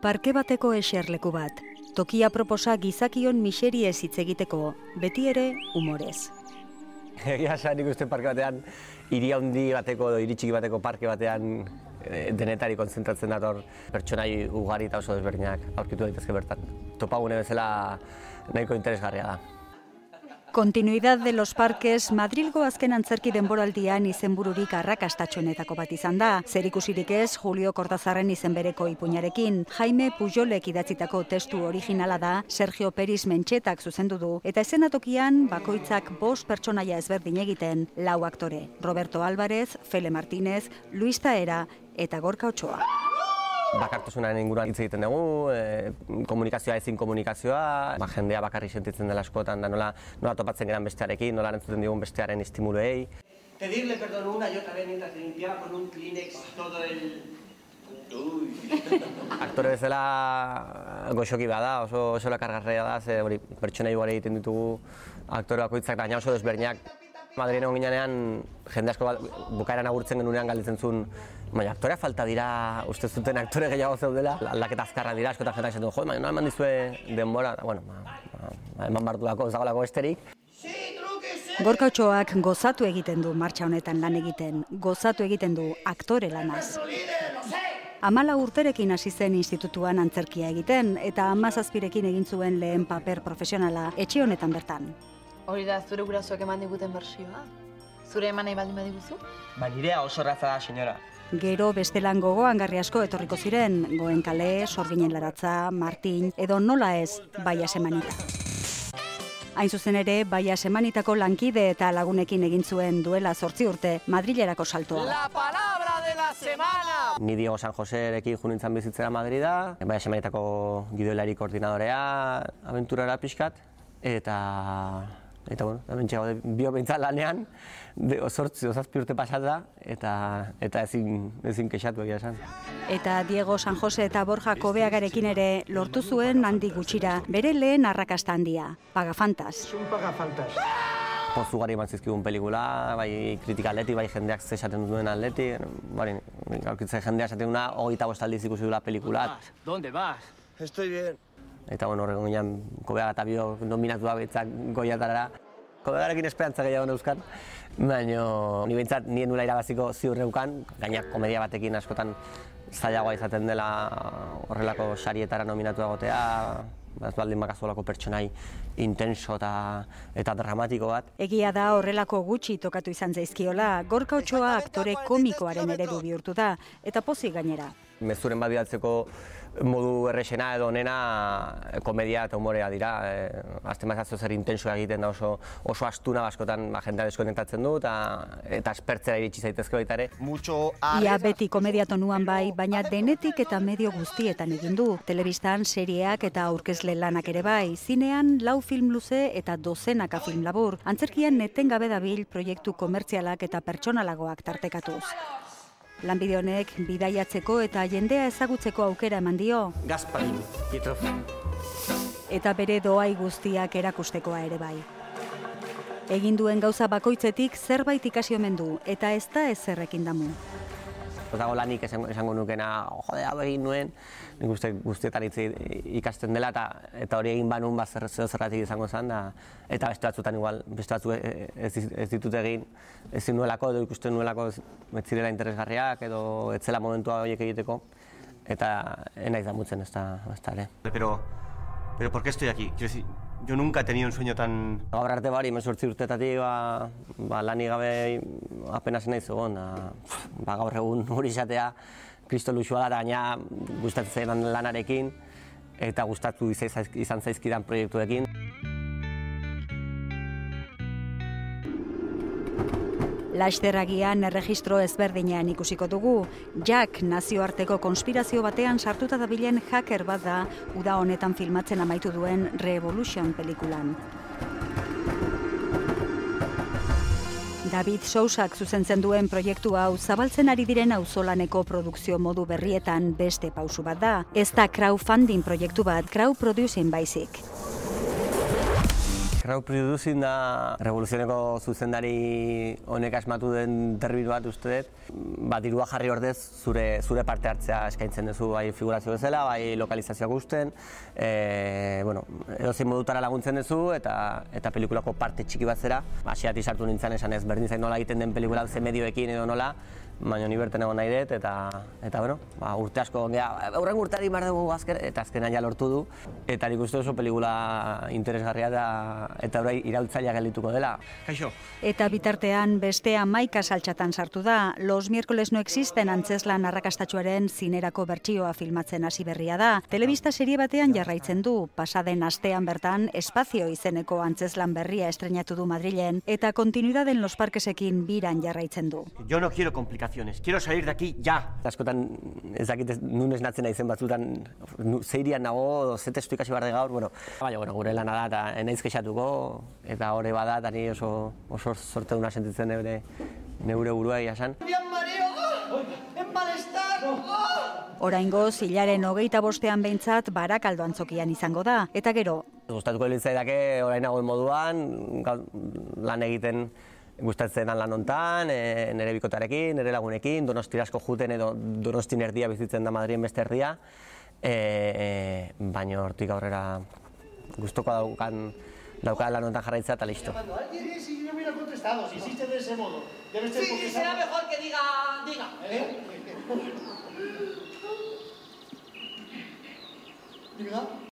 Parke bateko eserleku bat. Tokia proposa gizakion miseriez hitz egiteko, beti ere humorez. Egia esan nik uste parke batean, hiri handi bateko edo hiri txiki bateko parke batean denetari kontzentratzen dator pertsonai ugari eta oso desberdinak aurkitu daitezke bertan. Topagune bezala nahiko interesgarria da. Continuidad de los parques Madrilgo azken antzerki denboraldian izenbururik arrakastatxoenetako bat izan da. Zerikusirik ez Julio Cortazarren izen bereko ipuinarekin. Jaime Pujolek idatzitako testu originala da, Sergio Peris Mentxetak zuzendu du, eta eszenatokian bakoitzak 5 pertsonaia ezberdin egiten 4 aktore. Roberto Álvarez, Fele Martínez, Luis Taera eta Gorka Ochoa. Bakartasunaren inguruan hitz egiten dugu, komunikazioa ezin komunikazioa, jendea bakarrik sentitzen dela askotan, da nola topatzen geran bestearekin, nola entzuten digun bestearen estimuluei. Pedirle perdón una y otra vez mientras se limpiaba con un Kleenex todo el... Aktore bezala goxoki bada, oso lakargarria da, ze pertsonai ugari egiten ditugu aktore bakoitzak, baina oso desberdinak. Madrilen egon ginean, jende asko bukaeran agurtzen genunean galdetzen zuen, baina aktorea falta dira, uste zuten aktore gehiago zeudela, aldaketa azkarra dira, askotan jendeak esaten du, jo, baina eman dizue denbora, bueno, eman bartuako ez dagoelako besterik. Gorka Ochoak gozatu egiten du martxa honetan lan egiten, gozatu egiten du aktore lanaz. 14 urterekin hasi zen institutuan antzerkia egiten, eta 17rekin egin zuen lehen paper profesionala etxe honetan bertan. Hori da, zure gurasoak eman diguten bertsioa? Zure eman nahi baldin badiguzu? Ba, nirea oso erraza da, senyora. Gero bestelan gogoangarri asko etorriko ziren, Goenkale, Sorginen Laratza, Martin, edo nola ez, Baia Semanita. Hain zuzen ere, Baia Semanitako lankide eta lagunekin egin zuen duela 8 urte Madrilerako saltoa. La palabra de la semana! Ni Diego San Joserekin junintzan bizitzera Madrida, Baia Semanitako gidoilari koordinadorea, abenturara pixkat, eta bueno, hemen txego bio behintzat lanean, 8 urte pasata, eta ezin kexatu egia esan. Eta Diego San Jose eta Borja Kobeagarekin ere lortu zuen handik gutxira, bere lehen arrakasta handia, Pagafantas. Un pagafantas. Poz ugari eman zizkigun pelikula, bai kritika atletik, bai jendeak esaten duen atletik, bai gaurkitzen jendeak esaten duna 25 aldiz ikusi dula pelikula. ¿Dónde vas? Estoy bien. Eta bueno, horregon ginean Kobeaga eta bio nominatua behitzak goiatara. Kobeagarekin esperantza gehiago neuzkan, baina ni behintzat nien nula irabaziko ziurreukan, gainak komedia batekin askotan zailagoa izaten dela horrelako sarietara nominatua egotea, ez baldin bakazuelako pertsonai intenso eta dramatiko bat. Egia da horrelako gutxi tokatu izan zaizkiola, Gorka Ochoa aktore komikoaren eredu bihurtu da, eta pozik gainera. Mezuren bat bidaltzeko modu errexena edo onena komedia eta humorea dira. Azten bazatzo zer intensoa egiten da oso astuna askotan jendea deskonektatzen du eta aspertzera iritsi zaitezke baita ere. Ia beti komedia tonuan bai, baina denetik eta medio guztietan egin du. Telebistan, serieak eta aurkezle lanak ere bai, zinean 4 film luze eta dozenaka film labur. Antzerkian etengabe dabil proiektu komertzialak eta pertsonalagoak tartekatuz. Lanbide honek bidaiatzeko eta jendea ezagutzeko aukera eman dio. Gaspar, Pietrov. Eta bere doai guztiak erakustekoa ere bai. Egin duen gauza bakoitzetik zerbait ikasi omen du, eta ez da ezerrekin damu. Ez dago lanik esango nukena, jode, hau egin nuen, nik uste guztietan ikasten dela, eta hori egin banun zerratik izango zen, eta beste batzutan igual, beste batzu ez ditut egin, ezin nuelako edo ikusten nuelako ez zirela interesgarriak edo ez zela momentua horiek egiteko, eta naiz damutzen ez da ere. Pero ¿por qué estoy aquí? Quiero decir, yo nunca he tenido un sueño tan... Gaur arte bari, 18 urtetatik lanik gabe apenas nahi zegoen, gaur egun hori izatea kristo luxua da, gaina gustatzen zaidan lanarekin eta gustatu izan zaizkidan proiektuekin. Lasterragian erregistro ezberdinean ikusiko dugu. Jack nazioarteko konspirazio batean sartuta dabilen hacker bat da uda honetan filmatzen amaitu duen Revolution pelikulan. David Sousak zuzentzen duen proiektu hau zabaltzen ari diren auzolaneko produkzio modu berrietan beste pausu bat da. Ez da crowdfunding proiektu bat, crowdproducing baizik. Crowd Producing da revoluzioneko zuzendari honek asmatu den termino bat uste dut. Dirua jarri ordez zure parte hartzea eskaintzen duzu, bai figurazio bezala, bai lokalizazioak gusten, edozein modutara laguntzen duzu eta pelikulako parte txiki bat zera. Hasieratik sartu nintzen esan ez berdin zait nola egiten den pelikula ze medioekin edo nola, baina ni bertan egon nahi dut eta urte asko aurren urteari behar dugu eta azkenean ja lortu du. Eta nik uste oso pelikula interesgarria eta orai iraultzaileak geldituko dela. Kaixo. Eta bitartean beste 11 saltxatan sartu da. Los miércoles no existen antzeslan arrakastatxoaren zinerako bertsioa filmatzen hasi berria da. Telebista serie batean jarraitzen du. Pasaden astean bertan Espazio izeneko antzeslan berria estrenatu du Madrilen eta Continuidad en los Parkesekin biran jarraitzen du. Yo no quiero complicaciones, quiero salir de aquí ya. Askotan ez dakit nun esnatzen naizen batzutan zeirian nago, ze testu ikasi behar de gaur, baina gure lana da eta naiz kexatuko eta hori bada eta ni oso sorteduna sentitzen neure burua esan. Oraingoz, hilaren 25ean behintzat Barakaldo antzokian izango da, eta gero. Gustatuko litzaidake orain nagoen moduan, lan egiten gustatzen lan hontan, nire bikotarekin, nire lagunekin, Donostira asko juten edo Donostin erdia bizitzen da Madrien beste erdia, baina hortik aurrera gustoko daukan lan hontan jarraitza eta listo. Si no hubiera contestado, si hiciste de ese modo. Sí, será mejor que diga. Diga.